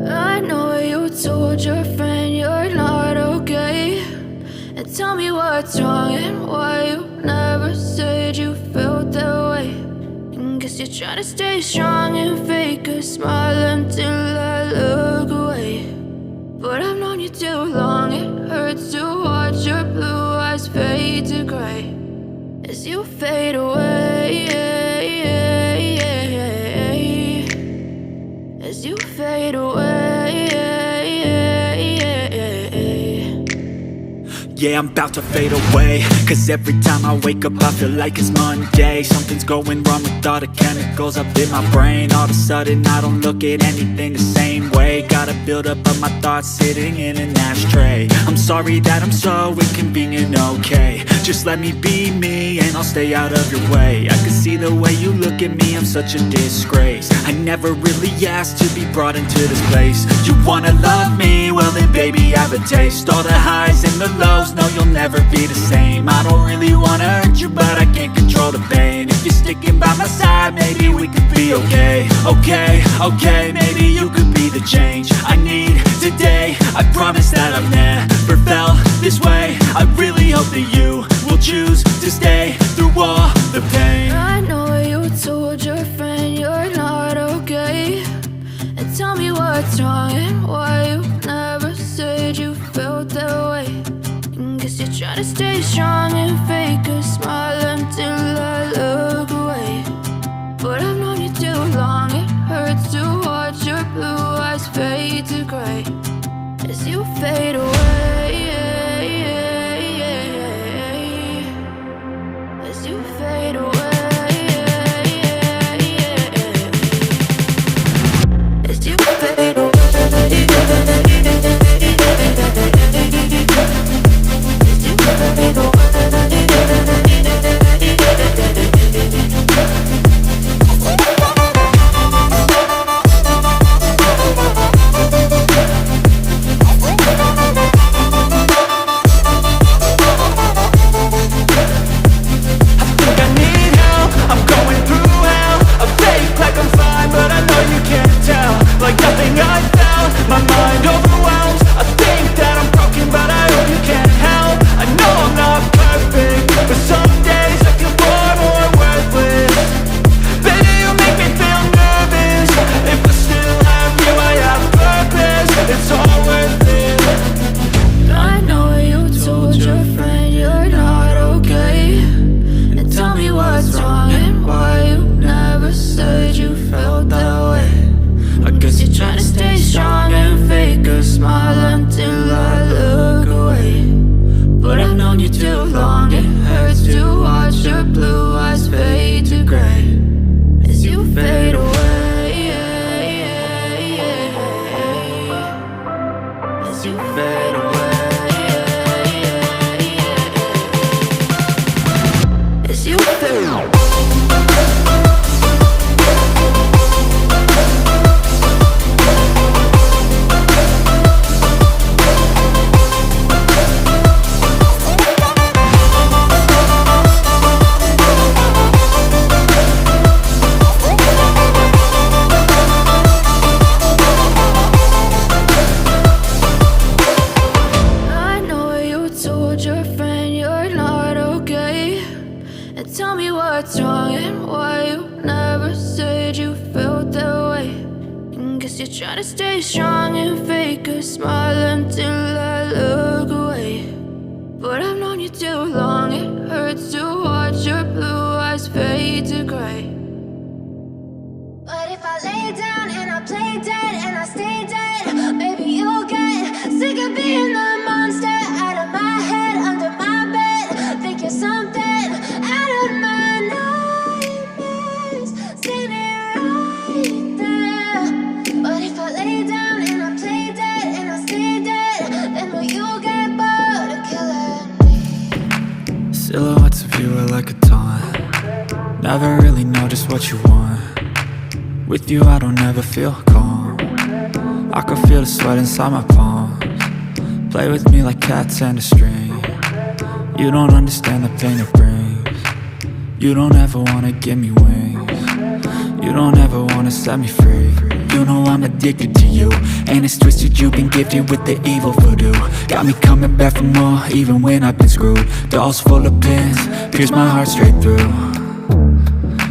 I know you told your friend you're not okay, and tell me what's wrong and why you never said you felt that way. And guess you're trying to stay strong and fake a smile until I look away. But I've known you too long, it hurts to watch your blue eyes fade to gray as you fade away, as you fade away. Yeah, I'm about to fade away, cause every time I wake up I feel like it's Monday. Something's going wrong with all the chemicals up in my brain. All of a sudden I don't look at anything the same way. Got a buildup of my thoughts sitting in an ashtray. I'm sorry that I'm so inconvenient, okay. Just let me be me and I'll stay out of your way. I can see the way you look at me, I'm such a disgrace. I never really asked to be brought into this place. You wanna love me? Well then baby I have a taste. All the highs and the lows, no you'll never be the same. I don't really wanna hurt you but I can't control the pain. If you're sticking by my side maybe we could be okay. Okay, maybe you could be the change I need today. I promise that I've never felt this way. I really hope that you will choose to stay through all the pain. I know you told your friend you're not okay, and tell me what's wrong and why you never said you felt that way. And guess you're trying to stay strong and fake a smile until I look away. But I've known you too long, it hurts to watch your blue eyes fade to gray as you fade away, as you fade away, as you fade away. Try to stay strong and fake a smile until I look away. But I've known you too long, it hurts to watch your blue eyes fade to gray. But if I lay down and I play dead and I stay dead, maybe you'll get sick of being the monster out of my head, under my bed. Think you're something out of my nightmares, standing right there. But if I lay down and I play dead and I stay dead, then will you get bored of killing me? Silhouettes of you are like a taunt. Never really know just what you want. With you I don't ever feel calm. I can feel the sweat inside my palms. Play with me like cats and a string. You don't understand the pain it brings. You don't ever wanna give me wings. You don't ever wanna set me free. you know I'm addicted to you. And it's twisted, you've been gifted with the evil voodoo. Got me coming back for more, even when I've been screwed. Dolls full of pins, pierce my heart straight through.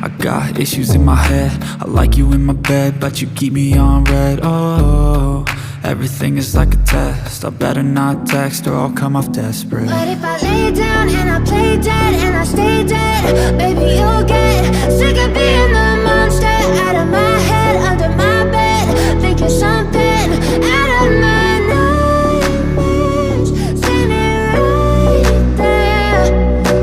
I got issues in my head, I like you in my bed, but you keep me on red. Oh, everything is like a test, I better not text or I'll come off desperate. But if I lay down and I play dead and I stay dead, baby, you'll get sick of being the monster out of my head, under my bed. Think you're something out of my nightmares, standing right there.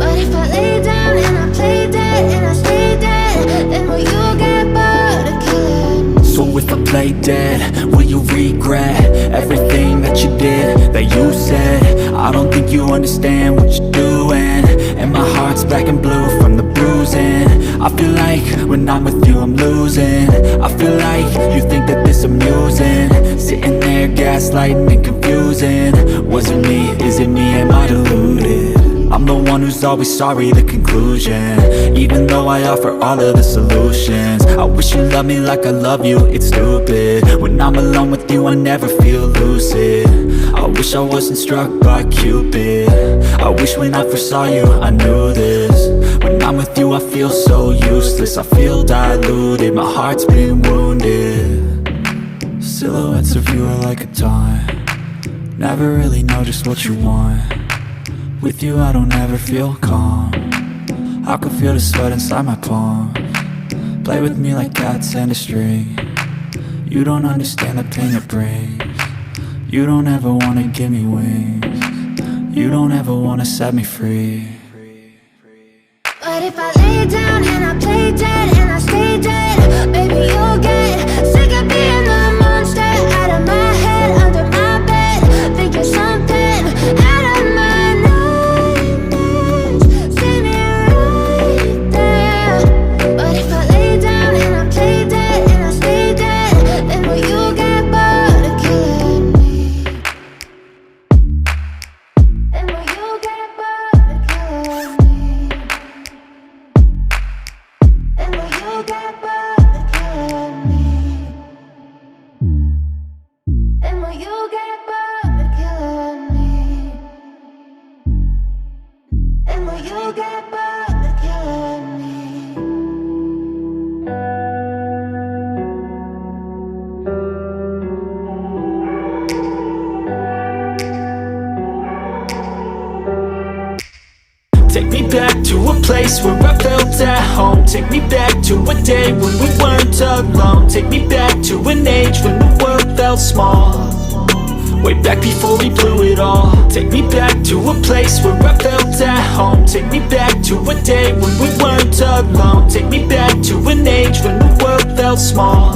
But if I lay down and I play dead and I stay dead, then will you get bored of killing me? So if I play dead, will you regret everything that you did, that you said? I don't think you understand what you're doing, and my heart's black and blue from the bruising. I feel like when I'm with you I'm losing. I feel like you think that this amusing, sitting there gaslighting and confusing. Was it me? Is it me? Am I deluded? I'm the one who's always sorry, the conclusion, even though I offer all of the solutions. I wish you loved me like I love you, it's stupid. When I'm alone with you I never feel lucid. I wish I wasn't struck by Cupid. I wish when I first saw you I knew this. When I'm with you I feel so useless, I feel diluted, my heart's been wounded. Silhouettes of you are like a taunt, never really know just what you want. With you I don't ever feel calm, I can feel the sweat inside my palm. Play with me like cats and a string, you don't understand the pain it brings. You don't ever wanna give me wings, you don't ever wanna set me free. But if I lay down and I play dead and I stay dead, baby, you'll get sick of being the monster out of my head, under my bed. Think you're something out of my nightmares, standing right there. But if I lay down and I play dead and I stay dead, then will you get bored of killing me? Then will you get bored of killing me? And will you get bored of killing me? And will you get bored of killing me? And will you get bored of killing me? Take me back to a place where I felt at home. Take me back to a day when we weren't alone. Take me back to an age when the world felt small, way back before we blew it all. Take me back to a place where I felt at home. Take me back to a day when we weren't alone. Take me back to an age when the world felt small,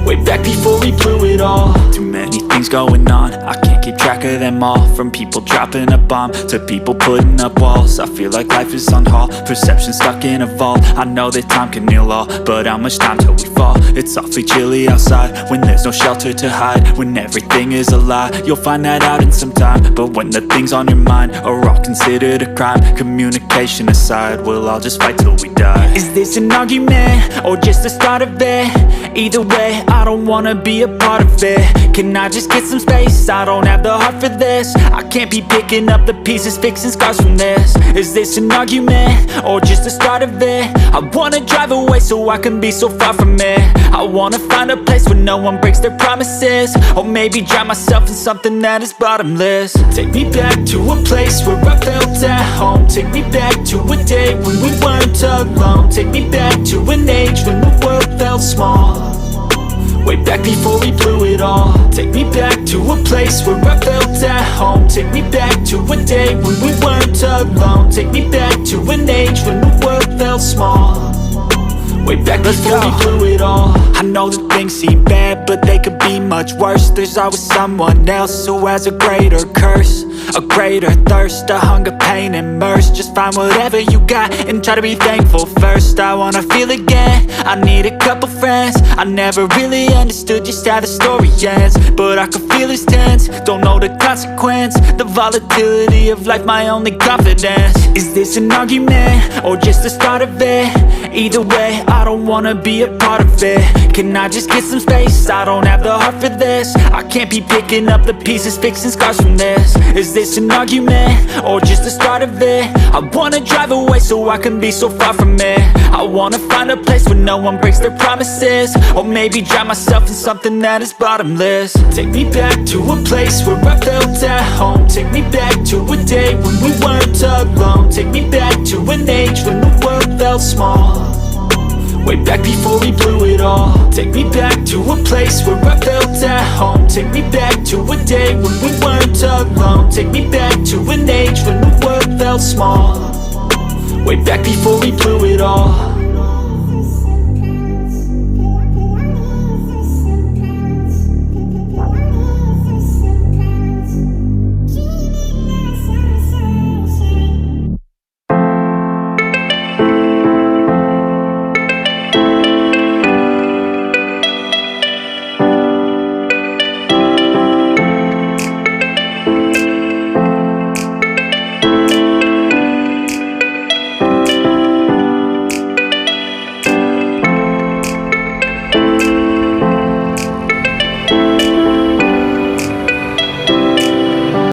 way back before we blew it all. Too many things going on, I can't keep track of them all. From people dropping a bomb to people putting up walls. I feel like life is on hold, perception stuck in a vault. I know that time can heal all, but how much time till we fall? It's awfully chilly outside when there's no shelter to hide. When everything is a lie, you'll find that out in some time. But when the things on your mind are all considered a crime, communication aside, we'll all just fight till we die. Is this an argument or just the start of it? Either way, I don't wanna be a part of it. Can I just get some space? I don't have the heart for this. I can't be picking up the pieces, fixing scars from this. Is this an argument or just the start of it? I wanna drive away so I can be so far from it. I wanna find a place where no one breaks their promises, or maybe drown myself in something that is bottomless. Take me back to a place where I felt at home. Take me back to a day when we weren't alone. Take me back to an age when the world felt small, way back before we blew it all. Take me back to a place where I felt at home. Take me back to a day when we weren't alone. Take me back to an age when the world felt small, way back before we blew it all. I know that things seem bad, but they could be much worse. There's always someone else who has a greater curse, a greater thirst, a hunger, pain, and mercy. Just find whatever you got and try to be thankful first. I wanna feel again, I need a couple friends. I never really understood just how the story ends, but I can feel it's tense, don't know the consequence. The volatility of life, my only confidence. Is this an argument, or just the start of it? Either way, I don't wanna be a part of it. Can I just get some space? I don't have the heart for this. I can't be picking up the pieces, fixing scars from this. Is this an argument, or just the start of it? I wanna drive away so I can be so far from it. I wanna find a place where no one breaks their promises, or maybe drown myself in something that is bottomless. Take me back to a place where I felt at home. Take me back to a day when we weren't alone. Take me back to an age when the world felt small, way back before we blew it all. Take me back to a place where I felt at home. Take me back to a day when we weren't alone. Take me back to an age when the world felt small, way back before we blew it all.